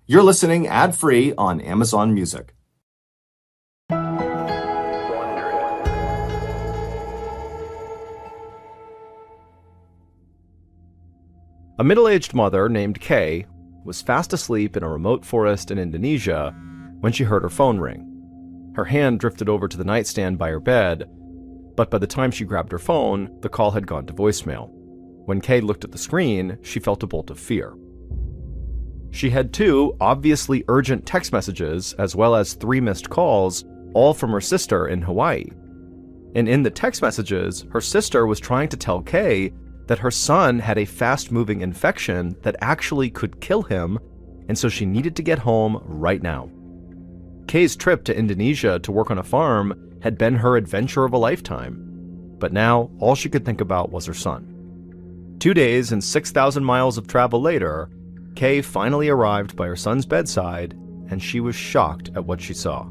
You're listening ad-free on Amazon Music. A middle-aged mother named Kay was fast asleep in a remote forest in Indonesia when she heard her phone ring. Her hand drifted over to the nightstand by her bed, but by the time she grabbed her phone, the call had gone to voicemail. When Kay looked at the screen, she felt a bolt of fear. She had 2 obviously urgent text messages as well as 3 missed calls, all from her sister in Hawaii. And in the text messages, her sister was trying to tell Kay that her son had a fast-moving infection that actually could kill him, and so she needed to get home right now. Kay's trip to Indonesia to work on a farm had been her adventure of a lifetime, but now all she could think about was her son. 2 days and 6,000 miles of travel later, Kay finally arrived by her son's bedside, and she was shocked at what she saw.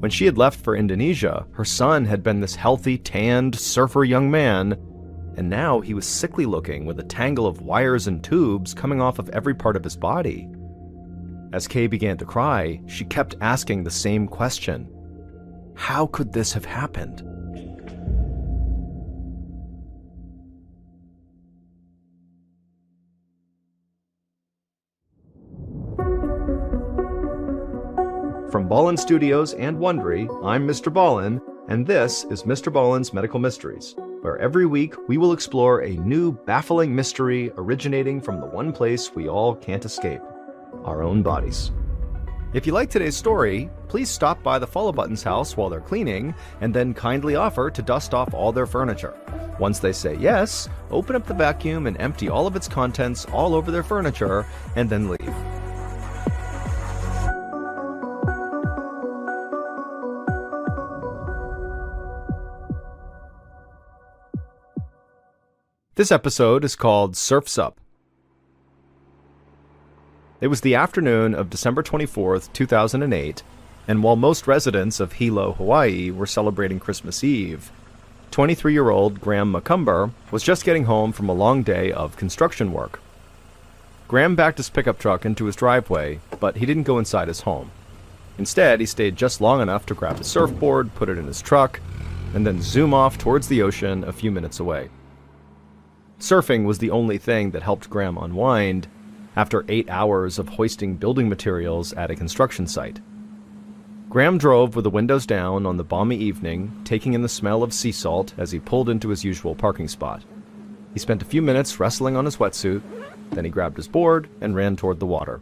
When she had left for Indonesia, her son had been this healthy, tanned, surfer young man, and now he was sickly looking with a tangle of wires and tubes coming off of every part of his body. As Kay began to cry, she kept asking the same question. How could this have happened? From Ballin Studios and Wondery, I'm Mr. Ballin, and this is MrBallen's Medical Mysteries, where every week we will explore a new baffling mystery originating from the one place we all can't escape, our own bodies. If you like today's story, please stop by the Follow Button's house while they're cleaning, and then kindly offer to dust off all their furniture. Once they say yes, open up the vacuum and empty all of its contents all over their furniture, and then leave. This episode is called Surf's Up. It was the afternoon of December 24th, 2008, and while most residents of Hilo, Hawaii were celebrating Christmas Eve, 23-year-old Graham McCumber was just getting home from a long day of construction work. Graham backed his pickup truck into his driveway, but he didn't go inside his home. Instead, he stayed just long enough to grab his surfboard, put it in his truck, and then zoom off towards the ocean a few minutes away. Surfing was the only thing that helped Graham unwind after 8 hours of hoisting building materials at a construction site. Graham drove with the windows down on the balmy evening, taking in the smell of sea salt as he pulled into his usual parking spot. He spent a few minutes wrestling on his wetsuit, then he grabbed his board and ran toward the water.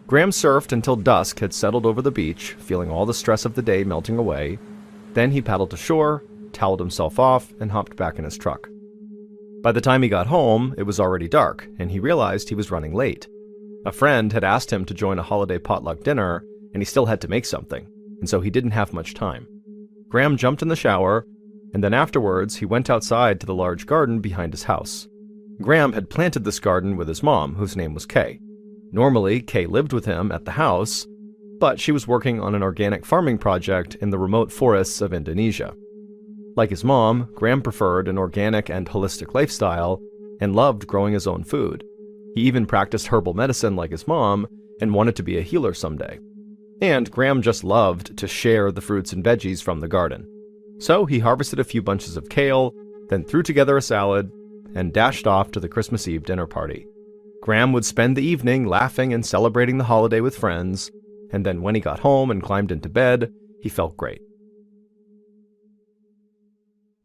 Graham surfed until dusk had settled over the beach, feeling all the stress of the day melting away. Then he paddled to shore, toweled himself off, and hopped back in his truck. By the time he got home, it was already dark, and he realized he was running late. A friend had asked him to join a holiday potluck dinner, and he still had to make something, and so he didn't have much time. Graham jumped in the shower, and then afterwards he went outside to the large garden behind his house. Graham had planted this garden with his mom, whose name was Kay. Normally, Kay lived with him at the house, but she was working on an organic farming project in the remote forests of Indonesia. Like his mom, Graham preferred an organic and holistic lifestyle and loved growing his own food. He even practiced herbal medicine like his mom and wanted to be a healer someday. And Graham just loved to share the fruits and veggies from the garden. So he harvested a few bunches of kale, then threw together a salad, and dashed off to the Christmas Eve dinner party. Graham would spend the evening laughing and celebrating the holiday with friends, and then when he got home and climbed into bed, he felt great.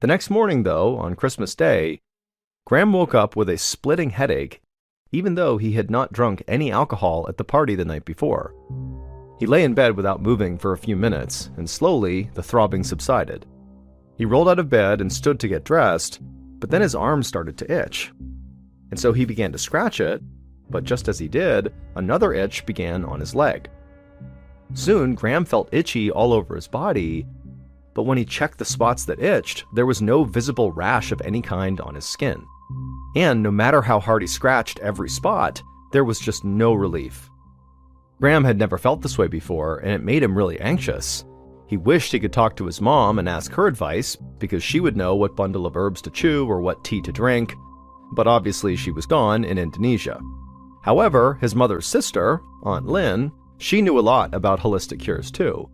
The next morning, though, on Christmas Day, Graham woke up with a splitting headache, even though he had not drunk any alcohol at the party the night before. He lay in bed without moving for a few minutes, and slowly the throbbing subsided. He rolled out of bed and stood to get dressed, but then his arm started to itch. And so he began to scratch it, but just as he did, another itch began on his leg. Soon, Graham felt itchy all over his body, but when he checked the spots that itched, there was no visible rash of any kind on his skin. And no matter how hard he scratched every spot, there was just no relief. Graham had never felt this way before, and it made him really anxious. He wished he could talk to his mom and ask her advice, because she would know what bundle of herbs to chew or what tea to drink, but obviously she was gone in Indonesia. However, his mother's sister, Aunt Lynn, she knew a lot about holistic cures too.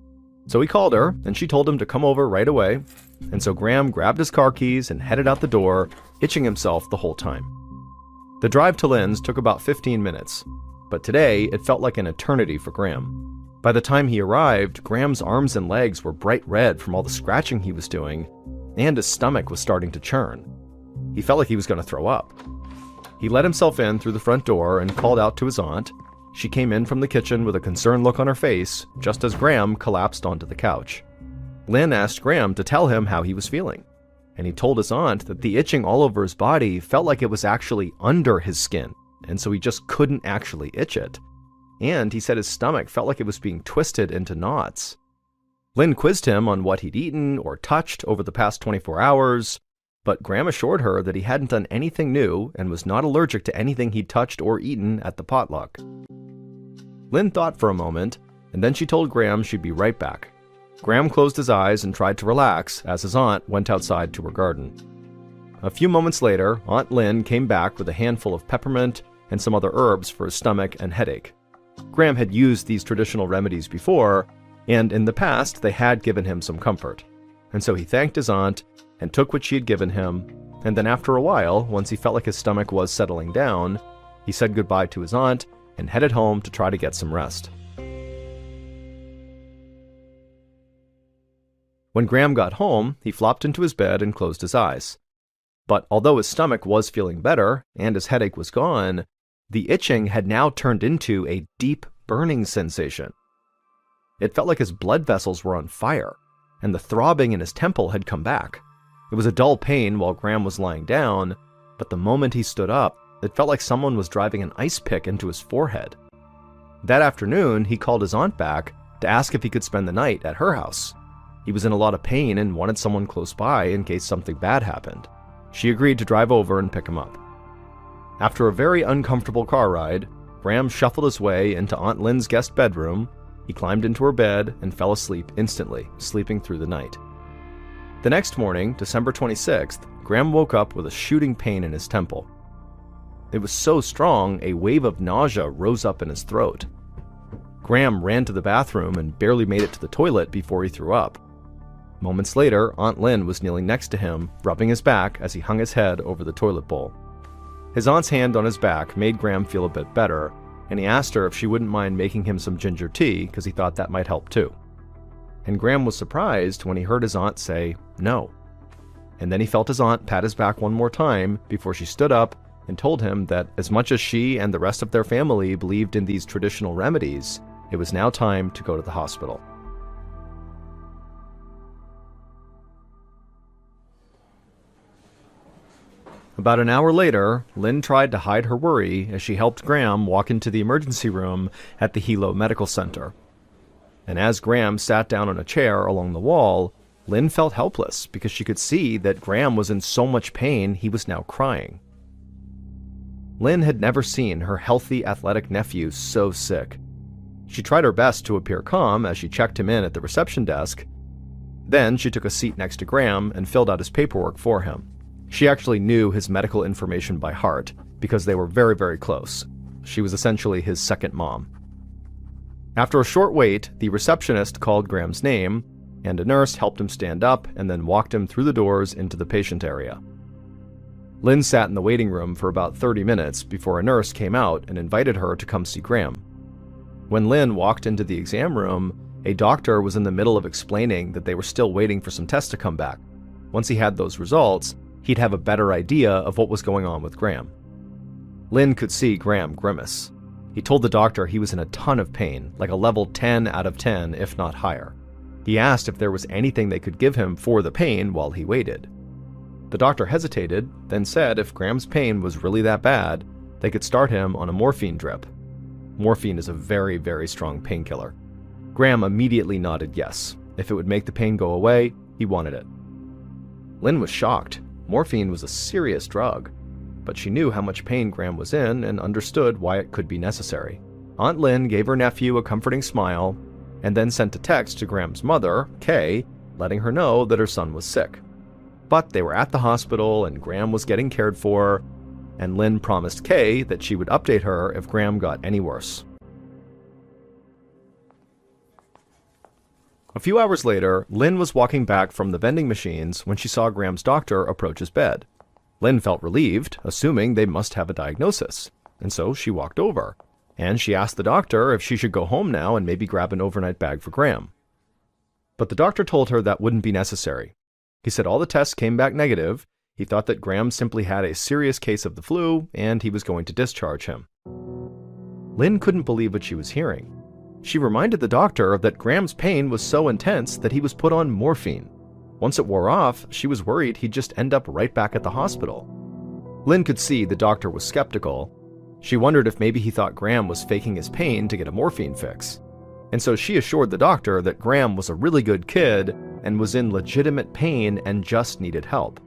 So he called her, and she told him to come over right away. And so Graham grabbed his car keys and headed out the door, itching himself the whole time. The drive to Lynn's took about 15 minutes, but today it felt like an eternity for Graham. By the time he arrived, Graham's arms and legs were bright red from all the scratching he was doing, and his stomach was starting to churn. He felt like he was going to throw up. He let himself in through the front door and called out to his aunt. She came in from the kitchen with a concerned look on her face, just as Graham collapsed onto the couch. Lynn asked Graham to tell him how he was feeling, and he told his aunt that the itching all over his body felt like it was actually under his skin, and so he just couldn't actually itch it. And he said his stomach felt like it was being twisted into knots. Lynn quizzed him on what he'd eaten or touched over the past 24 hours, but Graham assured her that he hadn't done anything new and was not allergic to anything he'd touched or eaten at the potluck. Lynn thought for a moment, and then she told Graham she'd be right back. Graham closed his eyes and tried to relax as his aunt went outside to her garden. A few moments later, Aunt Lynn came back with a handful of peppermint and some other herbs for his stomach and headache. Graham had used these traditional remedies before, and in the past they had given him some comfort. And so he thanked his aunt and took what she had given him, and then after a while, once he felt like his stomach was settling down, he said goodbye to his aunt and headed home to try to get some rest. When Graham got home, he flopped into his bed and closed his eyes. But although his stomach was feeling better and his headache was gone, the itching had now turned into a deep burning sensation. It felt like his blood vessels were on fire, and the throbbing in his temple had come back. It was a dull pain while Graham was lying down, but the moment he stood up, it felt like someone was driving an ice pick into his forehead. That afternoon, he called his aunt back to ask if he could spend the night at her house. He was in a lot of pain and wanted someone close by in case something bad happened. She agreed to drive over and pick him up. After a very uncomfortable car ride, Graham shuffled his way into Aunt Lynn's guest bedroom. He climbed into her bed and fell asleep instantly, sleeping through the night. The next morning, December 26th, Graham woke up with a shooting pain in his temple. It was so strong, a wave of nausea rose up in his throat. Graham ran to the bathroom and barely made it to the toilet before he threw up. Moments later, Aunt Lynn was kneeling next to him, rubbing his back as he hung his head over the toilet bowl. His aunt's hand on his back made Graham feel a bit better, and he asked her if she wouldn't mind making him some ginger tea because he thought that might help too. And Graham was surprised when he heard his aunt say no. And then he felt his aunt pat his back one more time before she stood up and told him that as much as she and the rest of their family believed in these traditional remedies, it was now time to go to the hospital. About an hour later, Lynn tried to hide her worry as she helped Graham walk into the emergency room at the Hilo Medical Center. And as Graham sat down on a chair along the wall, Lynn felt helpless because she could see that Graham was in so much pain he was now crying. Lynn had never seen her healthy, athletic nephew so sick. She tried her best to appear calm as she checked him in at the reception desk. Then she took a seat next to Graham and filled out his paperwork for him. She actually knew his medical information by heart because they were very, very close. She was essentially his second mom. After a short wait, the receptionist called Graham's name, and a nurse helped him stand up and then walked him through the doors into the patient area. Lynn sat in the waiting room for about 30 minutes before a nurse came out and invited her to come see Graham. When Lynn walked into the exam room, a doctor was in the middle of explaining that they were still waiting for some tests to come back. Once he had those results, he'd have a better idea of what was going on with Graham. Lynn could see Graham grimace. He told the doctor he was in a ton of pain, like a level 10 out of 10, if not higher. He asked if there was anything they could give him for the pain while he waited. The doctor hesitated, then said if Graham's pain was really that bad, they could start him on a morphine drip. Morphine is a very, very strong painkiller. Graham immediately nodded yes. If it would make the pain go away, he wanted it. Lynn was shocked. Morphine was a serious drug, but she knew how much pain Graham was in and understood why it could be necessary. Aunt Lynn gave her nephew a comforting smile and then sent a text to Graham's mother, Kay, letting her know that her son was sick. But they were at the hospital and Graham was getting cared for, and Lynn promised Kay that she would update her if Graham got any worse. A few hours later, Lynn was walking back from the vending machines when she saw Graham's doctor approach his bed. Lynn felt relieved, assuming they must have a diagnosis, and so she walked over, and she asked the doctor if she should go home now and maybe grab an overnight bag for Graham. But the doctor told her that wouldn't be necessary. He said all the tests came back negative, he thought that Graham simply had a serious case of the flu, and he was going to discharge him. Lynn couldn't believe what she was hearing. She reminded the doctor that Graham's pain was so intense that he was put on morphine. Once it wore off, she was worried he'd just end up right back at the hospital. Lynn could see the doctor was skeptical. She wondered if maybe he thought Graham was faking his pain to get a morphine fix. And so she assured the doctor that Graham was a really good kid and was in legitimate pain and just needed help.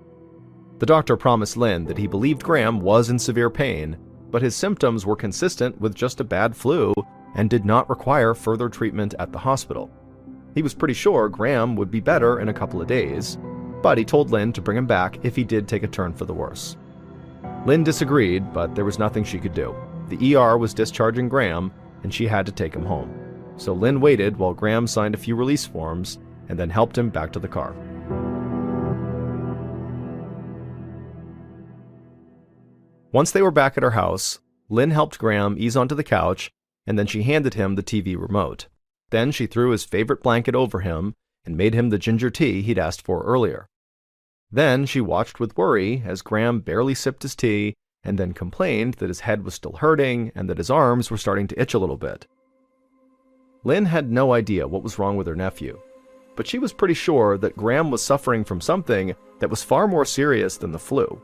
The doctor promised Lynn that he believed Graham was in severe pain, but his symptoms were consistent with just a bad flu and did not require further treatment at the hospital. He was pretty sure Graham would be better in a couple of days, but he told Lynn to bring him back if he did take a turn for the worse. Lynn disagreed, but there was nothing she could do. The ER was discharging Graham, and she had to take him home. So Lynn waited while Graham signed a few release forms and then helped him back to the car. Once they were back at her house, Lynn helped Graham ease onto the couch, and then she handed him the TV remote. Then she threw his favorite blanket over him and made him the ginger tea he'd asked for earlier. Then she watched with worry as Graham barely sipped his tea and then complained that his head was still hurting and that his arms were starting to itch a little bit. Lynn had no idea what was wrong with her nephew, but she was pretty sure that Graham was suffering from something that was far more serious than the flu,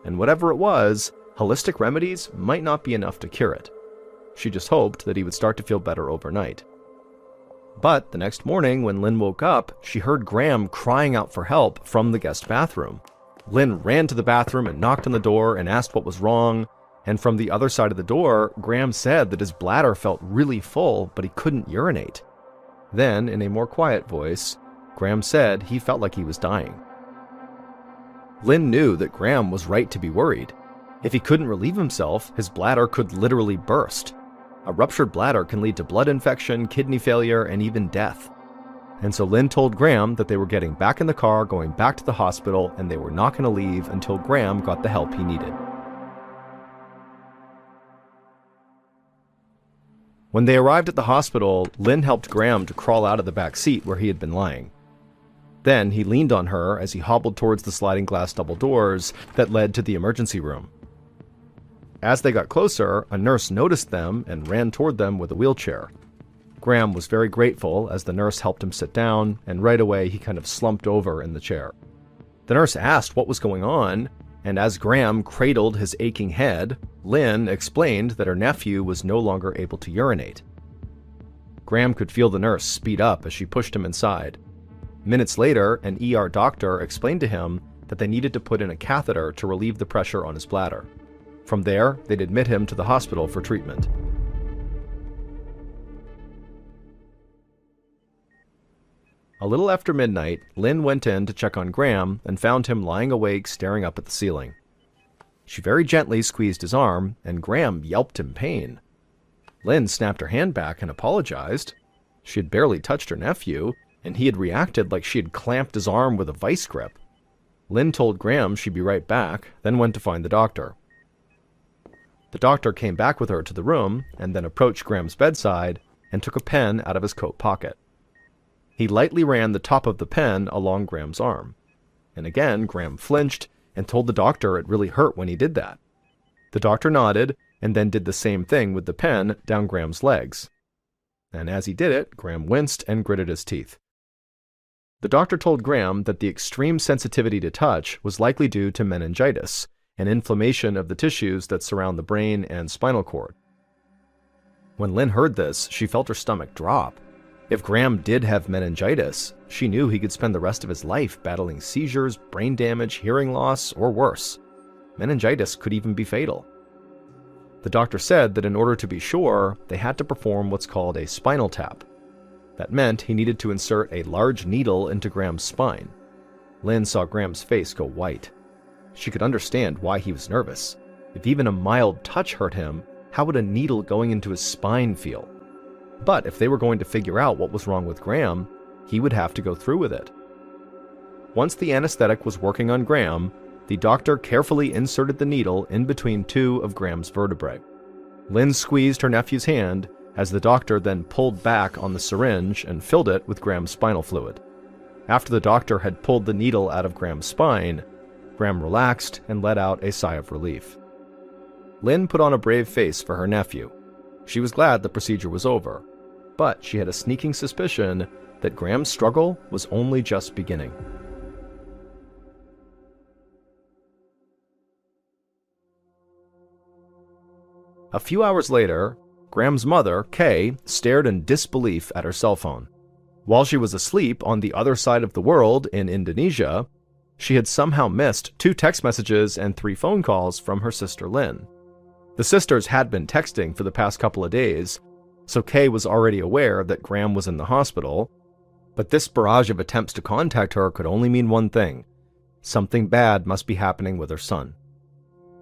and whatever it was, holistic remedies might not be enough to cure it. She just hoped that he would start to feel better overnight. But the next morning, when Lynn woke up, she heard Graham crying out for help from the guest bathroom. Lynn ran to the bathroom and knocked on the door and asked what was wrong, and from the other side of the door, Graham said that his bladder felt really full, but he couldn't urinate. Then, in a more quiet voice, Graham said he felt like he was dying. Lynn knew that Graham was right to be worried. If he couldn't relieve himself, his bladder could literally burst. A ruptured bladder can lead to blood infection, kidney failure, and even death. And so Lynn told Graham that they were getting back in the car, going back to the hospital, and they were not going to leave until Graham got the help he needed. When they arrived at the hospital, Lynn helped Graham to crawl out of the back seat where he had been lying. Then he leaned on her as he hobbled towards the sliding glass double doors that led to the emergency room. As they got closer, a nurse noticed them and ran toward them with a wheelchair. Graham was very grateful as the nurse helped him sit down, and right away he kind of slumped over in the chair. The nurse asked what was going on, and as Graham cradled his aching head, Lynn explained that her nephew was no longer able to urinate. Graham could feel the nurse speed up as she pushed him inside. Minutes later, an ER doctor explained to him that they needed to put in a catheter to relieve the pressure on his bladder. From there, they'd admit him to the hospital for treatment. A little after midnight, Lynn went in to check on Graham and found him lying awake staring up at the ceiling. She very gently squeezed his arm, and Graham yelped in pain. Lynn snapped her hand back and apologized. She had barely touched her nephew, and he had reacted like she had clamped his arm with a vice grip. Lynn told Graham she'd be right back, then went to find the doctor. The doctor came back with her to the room and then approached Graham's bedside and took a pen out of his coat pocket. He lightly ran the top of the pen along Graham's arm. And again, Graham flinched and told the doctor it really hurt when he did that. The doctor nodded and then did the same thing with the pen down Graham's legs. And as he did it, Graham winced and gritted his teeth. The doctor told Graham that the extreme sensitivity to touch was likely due to meningitis, an inflammation of the tissues that surround the brain and spinal cord. When Lynn heard this, she felt her stomach drop. If Graham did have meningitis, she knew he could spend the rest of his life battling seizures, brain damage, hearing loss, or worse. Meningitis could even be fatal. The doctor said that in order to be sure, they had to perform what's called a spinal tap. That meant he needed to insert a large needle into Graham's spine. Lynn saw Graham's face go white. She could understand why he was nervous. If even a mild touch hurt him, how would a needle going into his spine feel? But if they were going to figure out what was wrong with Graham, he would have to go through with it. Once the anesthetic was working on Graham, the doctor carefully inserted the needle in between two of Graham's vertebrae. Lynn squeezed her nephew's hand as the doctor then pulled back on the syringe and filled it with Graham's spinal fluid. After the doctor had pulled the needle out of Graham's spine, Graham relaxed and let out a sigh of relief. Lynn put on a brave face for her nephew. She was glad the procedure was over, but she had a sneaking suspicion that Graham's struggle was only just beginning. A few hours later, Graham's mother, Kay, stared in disbelief at her cell phone. While she was asleep on the other side of the world in Indonesia, she had somehow missed 2 text messages and 3 phone calls from her sister Lynn. The sisters had been texting for the past couple of days, so Kay was already aware that Graham was in the hospital, but this barrage of attempts to contact her could only mean one thing: something bad must be happening with her son.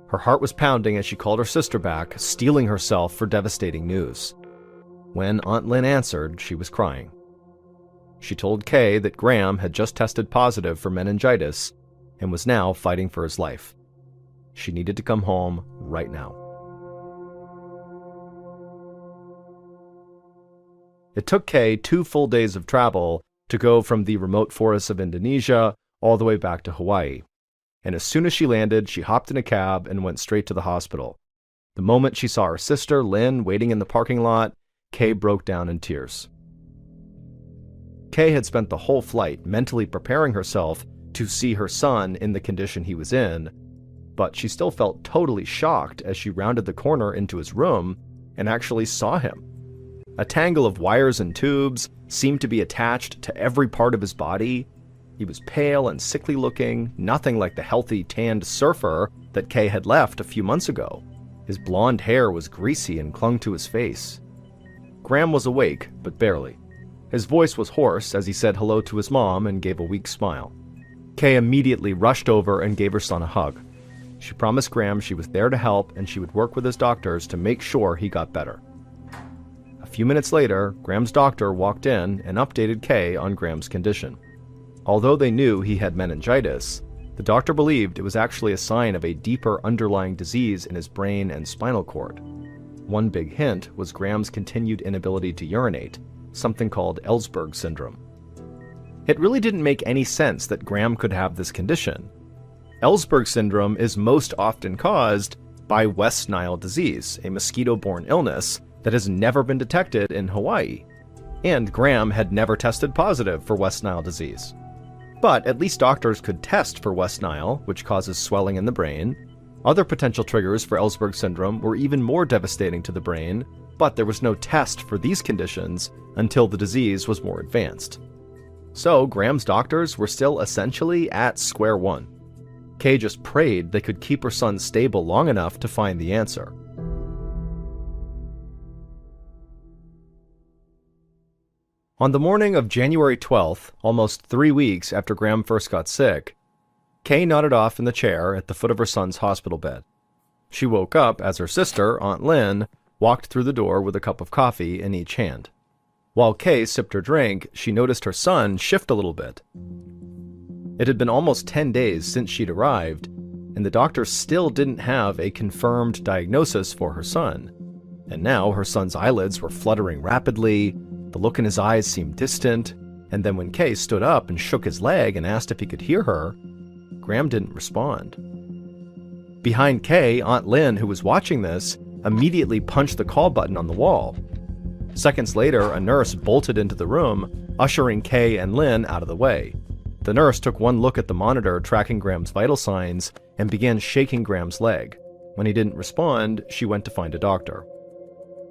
Her heart was pounding as she called her sister back, steeling herself for devastating news. When Aunt Lynn answered, she was crying. She told Kay that Graham had just tested positive for meningitis and was now fighting for his life. She needed to come home right now. It took Kay 2 full days of travel to go from the remote forests of Indonesia all the way back to Hawaii. And as soon as she landed, she hopped in a cab and went straight to the hospital. The moment she saw her sister, Lynn, waiting in the parking lot, Kay broke down in tears. Kay had spent the whole flight mentally preparing herself to see her son in the condition he was in, but she still felt totally shocked as she rounded the corner into his room and actually saw him. A tangle of wires and tubes seemed to be attached to every part of his body. He was pale and sickly looking, nothing like the healthy, tanned surfer that Kay had left a few months ago. His blonde hair was greasy and clung to his face. Graham was awake, but barely. His voice was hoarse as he said hello to his mom and gave a weak smile. Kay immediately rushed over and gave her son a hug. She promised Graham she was there to help and she would work with his doctors to make sure he got better. A few minutes later, Graham's doctor walked in and updated Kay on Graham's condition. Although they knew he had meningitis, the doctor believed it was actually a sign of a deeper underlying disease in his brain and spinal cord. One big hint was Graham's continued inability to urinate, something called Ellsberg syndrome. It really didn't make any sense that Graham could have this condition. Ellsberg syndrome is most often caused by West Nile disease, a mosquito-borne illness that has never been detected in Hawaii, and Graham had never tested positive for West Nile disease. But at least doctors could test for West Nile, which causes swelling in the brain. Other potential triggers for Ellsberg syndrome were even more devastating to the brain, but there was no test for these conditions until the disease was more advanced. So Graham's doctors were still essentially at square one. Kay just prayed they could keep her son stable long enough to find the answer. On the morning of January 12th, almost 3 weeks after Graham first got sick, Kay nodded off in the chair at the foot of her son's hospital bed. She woke up as her sister, Aunt Lynn, walked through the door with a cup of coffee in each hand. While Kay sipped her drink, she noticed her son shift a little bit. It had been almost 10 days since she'd arrived, and the doctor still didn't have a confirmed diagnosis for her son. And now her son's eyelids were fluttering rapidly, the look in his eyes seemed distant, and then when Kay stood up and shook his leg and asked if he could hear her, Graham didn't respond. Behind Kay, Aunt Lynn, who was watching this, immediately punched the call button on the wall. Seconds later, a nurse bolted into the room, ushering Kay and Lynn out of the way. The nurse took one look at the monitor tracking Graham's vital signs and began shaking Graham's leg. When he didn't respond, she went to find a doctor.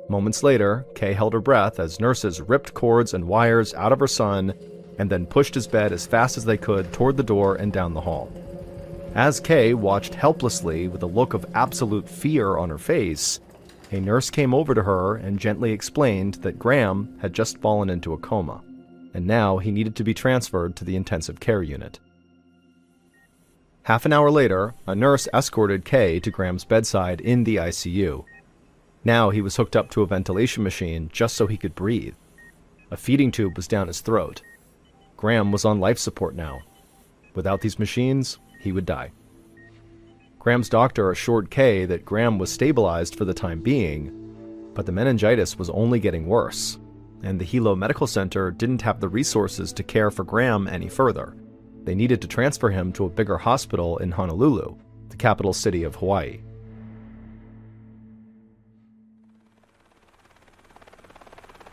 Moments later, Kay held her breath as nurses ripped cords and wires out of her son and then pushed his bed as fast as they could toward the door and down the hall. As Kay watched helplessly with a look of absolute fear on her face, a nurse came over to her and gently explained that Graham had just fallen into a coma, and now he needed to be transferred to the intensive care unit. Half an hour later, a nurse escorted Kay to Graham's bedside in the ICU. Now he was hooked up to a ventilation machine just so he could breathe. A feeding tube was down his throat. Graham was on life support now. Without these machines, he would die. Graham's doctor assured Kay that Graham was stabilized for the time being, but the meningitis was only getting worse, and the Hilo Medical Center didn't have the resources to care for Graham any further. They needed to transfer him to a bigger hospital in Honolulu, the capital city of Hawaii.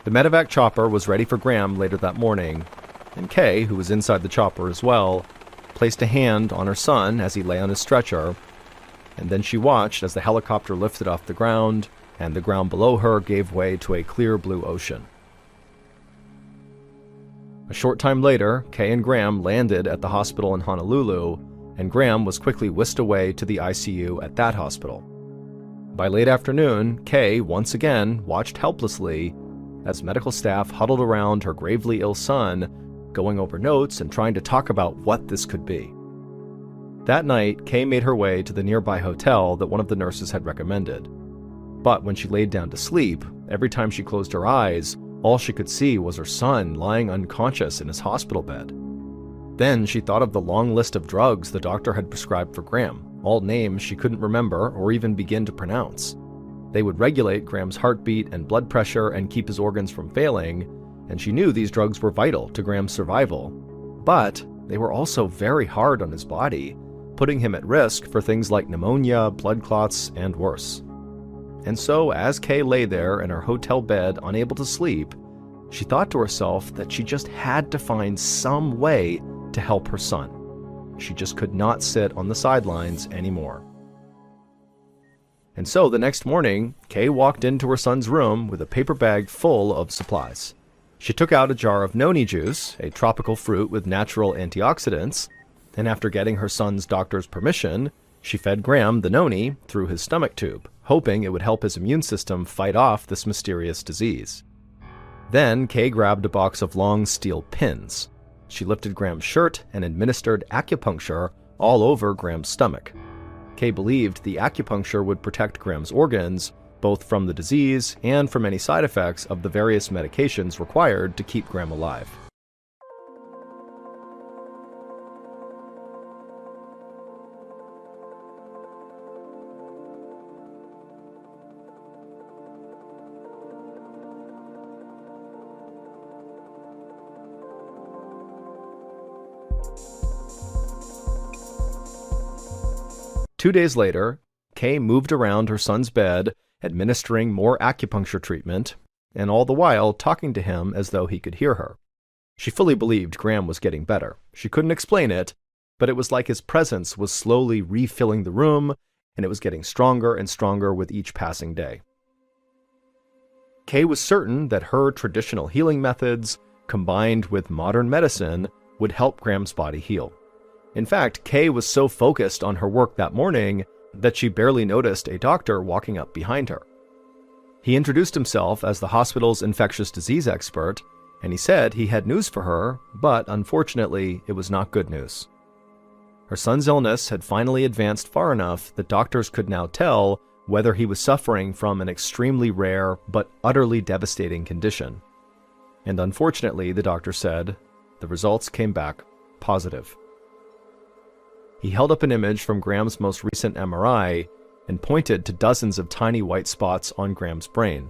The medevac chopper was ready for Graham later that morning, and Kay, who was inside the chopper as well, placed a hand on her son as he lay on his stretcher, and then she watched as the helicopter lifted off the ground, and the ground below her gave way to a clear blue ocean. A short time later, Kay and Graham landed at the hospital in Honolulu, and Graham was quickly whisked away to the ICU at that hospital. By late afternoon, Kay once again watched helplessly as medical staff huddled around her gravely ill son, going over notes and trying to talk about what this could be. That night, Kay made her way to the nearby hotel that one of the nurses had recommended. But when she laid down to sleep, every time she closed her eyes, all she could see was her son lying unconscious in his hospital bed. Then she thought of the long list of drugs the doctor had prescribed for Graham, all names she couldn't remember or even begin to pronounce. They would regulate Graham's heartbeat and blood pressure and keep his organs from failing, and she knew these drugs were vital to Graham's survival. But they were also very hard on his body, putting him at risk for things like pneumonia, blood clots, and worse. And so, as Kay lay there in her hotel bed, unable to sleep, she thought to herself that she just had to find some way to help her son. She just could not sit on the sidelines anymore. And so the next morning, Kay walked into her son's room with a paper bag full of supplies. She took out a jar of noni juice, a tropical fruit with natural antioxidants, and after getting her son's doctor's permission, she fed Graham the noni through his stomach tube, hoping it would help his immune system fight off this mysterious disease. Then Kay grabbed a box of long steel pins. She lifted Graham's shirt and administered acupuncture all over Graham's stomach. Kay believed the acupuncture would protect Graham's organs, both from the disease and from any side effects of the various medications required to keep Graham alive. Two days later, Kay moved around her son's bed, administering more acupuncture treatment, and all the while talking to him as though he could hear her. She fully believed Graham was getting better. She couldn't explain it, but it was like his presence was slowly refilling the room, and it was getting stronger and stronger with each passing day. Kay was certain that her traditional healing methods, combined with modern medicine, would help Graham's body heal. In fact, Kay was so focused on her work that morning that she barely noticed a doctor walking up behind her. He introduced himself as the hospital's infectious disease expert, and he said he had news for her, but unfortunately, it was not good news. Her son's illness had finally advanced far enough that doctors could now tell whether he was suffering from an extremely rare but utterly devastating condition. And unfortunately, the doctor said, the results came back positive. He held up an image from Graham's most recent MRI and pointed to dozens of tiny white spots on Graham's brain.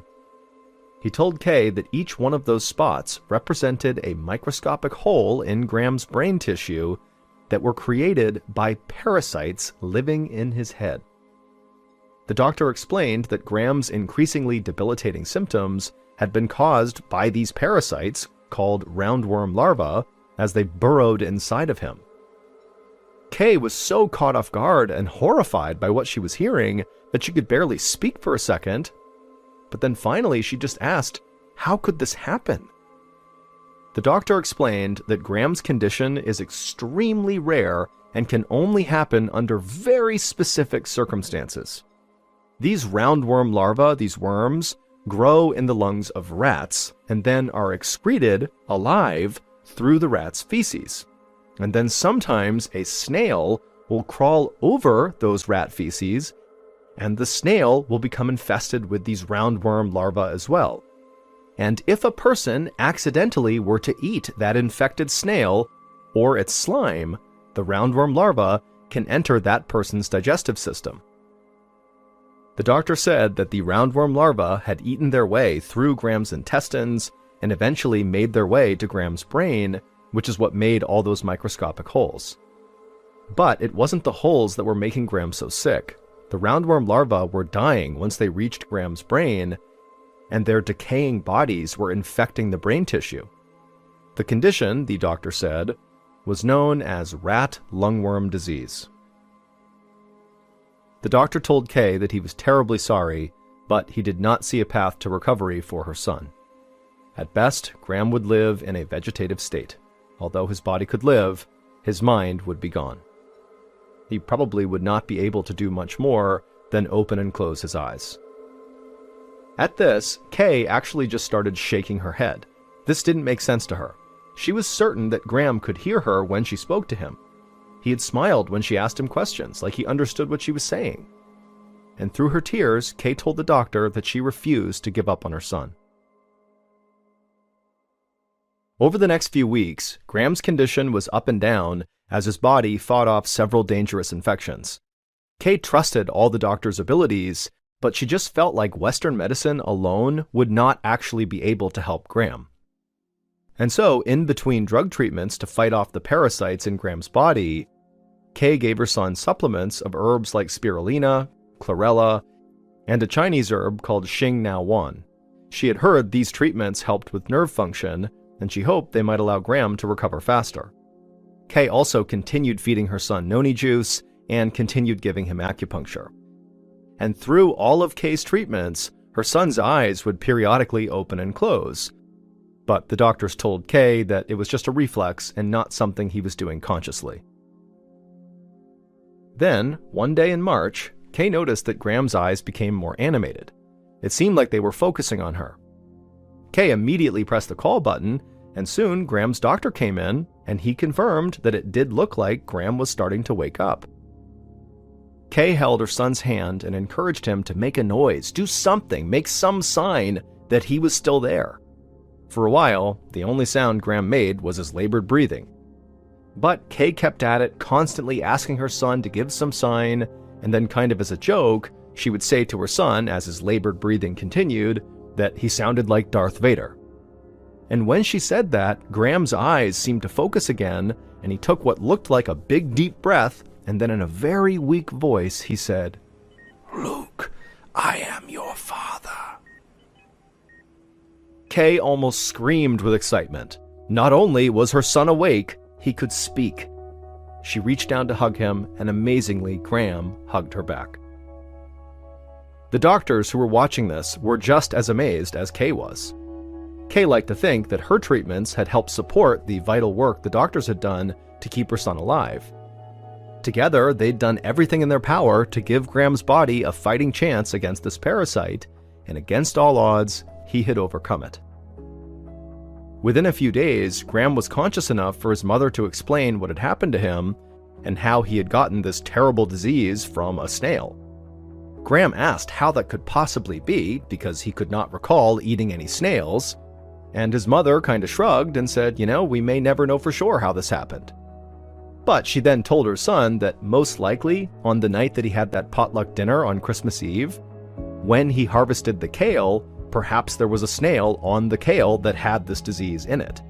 He told Kay that each one of those spots represented a microscopic hole in Graham's brain tissue that were created by parasites living in his head. The doctor explained that Graham's increasingly debilitating symptoms had been caused by these parasites, called roundworm larvae, as they burrowed inside of him. Kay was so caught off guard and horrified by what she was hearing that she could barely speak for a second. But then finally she just asked, how could this happen? The doctor explained that Graham's condition is extremely rare and can only happen under very specific circumstances. These roundworm larvae, these worms, grow in the lungs of rats and then are excreted alive through the rat's feces. And then sometimes a snail will crawl over those rat feces, and the snail will become infested with these roundworm larvae as well. And if a person accidentally were to eat that infected snail or its slime, the roundworm larva can enter that person's digestive system. The doctor said that the roundworm larvae had eaten their way through Graham's intestines and eventually made their way to Graham's brain, which is what made all those microscopic holes. But it wasn't the holes that were making Graham so sick. The roundworm larvae were dying once they reached Graham's brain, and their decaying bodies were infecting the brain tissue. The condition, the doctor said, was known as rat lungworm disease. The doctor told Kay that he was terribly sorry, but he did not see a path to recovery for her son. At best, Graham would live in a vegetative state. Although his body could live, his mind would be gone. He probably would not be able to do much more than open and close his eyes. At this, Kay actually just started shaking her head. This didn't make sense to her. She was certain that Graham could hear her when she spoke to him. He had smiled when she asked him questions, like he understood what she was saying. And through her tears, Kay told the doctor that she refused to give up on her son. Over the next few weeks, Graham's condition was up and down as his body fought off several dangerous infections. Kay trusted all the doctor's abilities, but she just felt like Western medicine alone would not actually be able to help Graham. And so, in between drug treatments to fight off the parasites in Graham's body, Kay gave her son supplements of herbs like spirulina, chlorella, and a Chinese herb called Xing Nao Wan. She had heard these treatments helped with nerve function, and she hoped they might allow Graham to recover faster. Kay also continued feeding her son noni juice and continued giving him acupuncture. And through all of Kay's treatments, her son's eyes would periodically open and close. But the doctors told Kay that it was just a reflex and not something he was doing consciously. Then, one day in March, Kay noticed that Graham's eyes became more animated. It seemed like they were focusing on her. Kay immediately pressed the call button, and soon Graham's doctor came in, and he confirmed that it did look like Graham was starting to wake up. Kay held her son's hand and encouraged him to make a noise, do something, make some sign that he was still there. For a while, the only sound Graham made was his labored breathing. But Kay kept at it, constantly asking her son to give some sign, and then kind of as a joke, she would say to her son, as his labored breathing continued, that he sounded like Darth Vader. And when she said that, Graham's eyes seemed to focus again, and he took what looked like a big deep breath, and then in a very weak voice he said, "Luke, I am your father." Kay almost screamed with excitement. Not only was her son awake, he could speak. She reached down to hug him, and amazingly, Graham hugged her back. The doctors who were watching this were just as amazed as Kay was. Kay liked to think that her treatments had helped support the vital work the doctors had done to keep her son alive. Together, they'd done everything in their power to give Graham's body a fighting chance against this parasite, and against all odds, he had overcome it. Within a few days, Graham was conscious enough for his mother to explain what had happened to him and how he had gotten this terrible disease from a snail. Graham asked how that could possibly be, because he could not recall eating any snails, and his mother kind of shrugged and said, we may never know for sure how this happened. But she then told her son that most likely, on the night that he had that potluck dinner on Christmas Eve, when he harvested the kale, perhaps there was a snail on the kale that had this disease in it.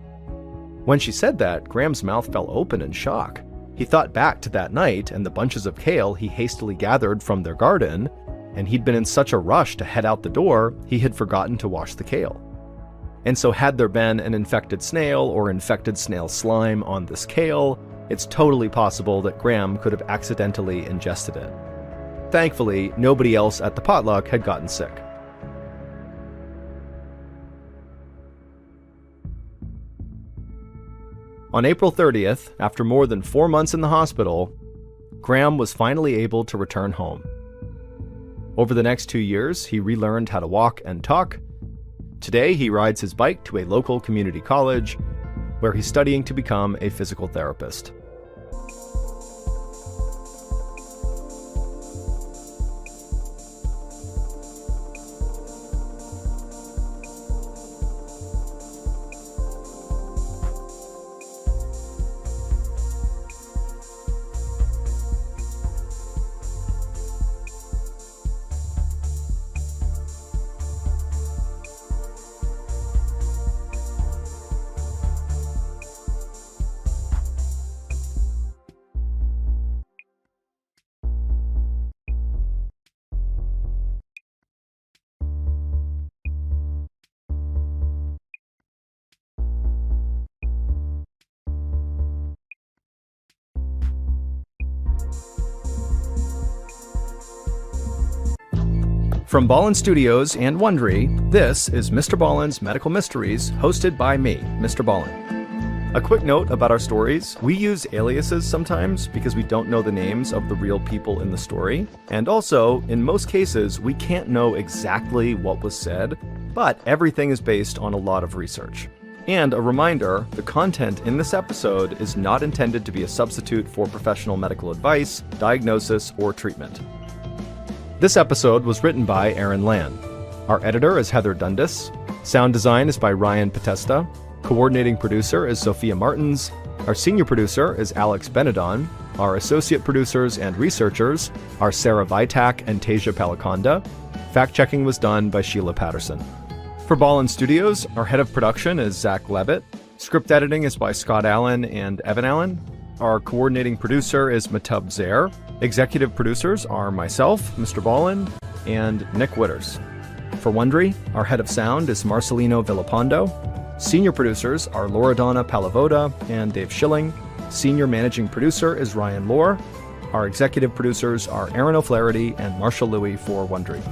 When she said that, Graham's mouth fell open in shock. He thought back to that night and the bunches of kale he hastily gathered from their garden, and he'd been in such a rush to head out the door, he had forgotten to wash the kale. And so had there been an infected snail or infected snail slime on this kale, it's totally possible that Graham could have accidentally ingested it. Thankfully, nobody else at the potluck had gotten sick. On April 30th, after more than 4 months in the hospital, Graham was finally able to return home. Over the next 2 years, he relearned how to walk and talk. Today, he rides his bike to a local community college, where he's studying to become a physical therapist. From Ballen's Studios and Wondery, this is Mr. Ballen's Medical Mysteries, hosted by me, Mr. Ballen. A quick note about our stories: we use aliases sometimes because we don't know the names of the real people in the story. And also, in most cases, we can't know exactly what was said, but everything is based on a lot of research. And a reminder, the content in this episode is not intended to be a substitute for professional medical advice, diagnosis, or treatment. This episode was written by Aaron Land. Our editor is Heather Dundas. Sound design is by Ryan Potesta. Coordinating producer is Sophia Martins. Our senior producer is Alex Benedon. Our associate producers and researchers are Sarah Vitak and Tasia Palaconda. Fact-checking was done by Sheila Patterson. For Ballen Studios, our head of production is Zach Levitt. Script editing is by Scott Allen and Evan Allen. Our coordinating producer is Matub Zaire. Executive producers are myself, Mr. Ballen, and Nick Witters. For Wondery, our head of sound is Marcelino Villapando. Senior producers are Loredana Palavoda and Dave Schilling. Senior managing producer is Ryan Lohr. Our executive producers are Aaron O'Flaherty and Marshall Louie for Wondery.